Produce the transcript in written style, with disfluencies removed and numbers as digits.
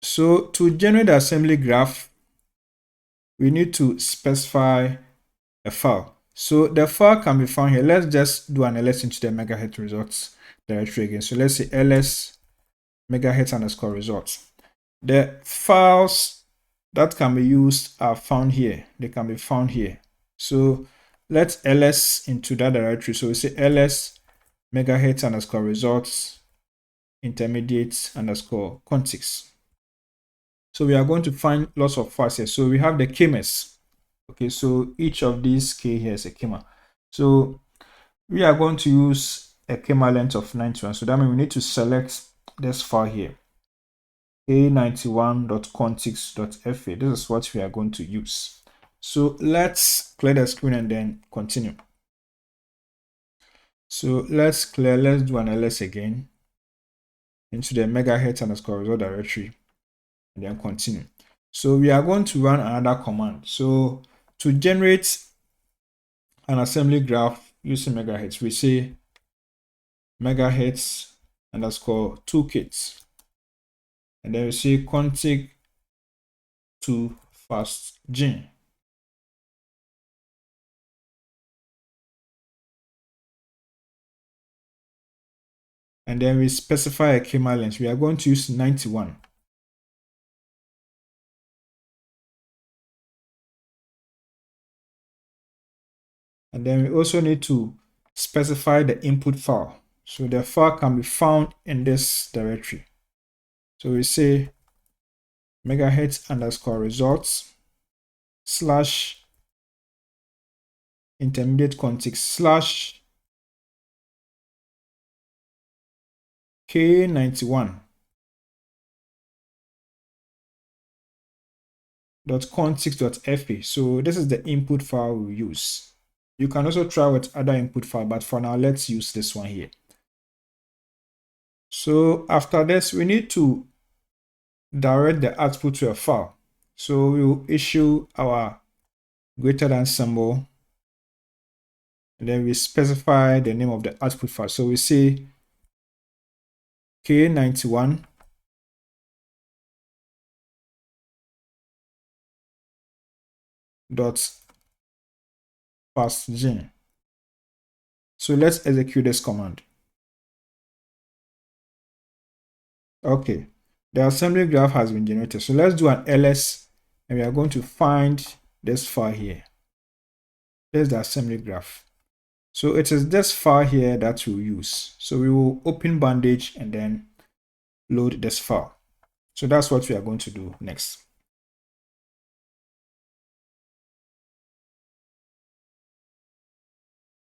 So to generate the assembly graph, we need to specify a file. So the file can be found here. Let's just do an ls into the megahit results directory again. So let's say ls megahit underscore results. The files that can be used are found here. They can be found here. So let's ls into that directory. So we say ls megahit underscore results intermediate underscore contigs. So we are going to find lots of files here. So we have the kmers. Okay, so each of these k here is a kmer. So we are going to use a kmer length of 91. So that means we need to select this file here, a91.contigs.fa. This is what we are going to use. So let's clear the screen and then continue. So let's do an ls again into the megahit underscore result directory and then continue. So we are going to run another command. So to generate an assembly graph using megahits, we say megahits underscore toolkit, and then we say config to fast gen. And then we specify a kmer length. We are going to use 91. And then we also need to specify the input file. So the file can be found in this directory. So we say megahit underscore results slash intermediate contigs slash k91.contigs.fa. So this is the input file we use. You can also try with other input file, but for now, let's use this one here. So after this, we need to direct the output to a file. So we will issue our greater than symbol, and then we specify the name of the output file. So we say k91 .fastgen. So let's execute this command. Okay, the assembly graph has been generated. So let's do an ls, and we are going to find this file here. There's the assembly graph. So it is this file here that we'll use. So we will open bandage and then load this file. So that's what we are going to do next.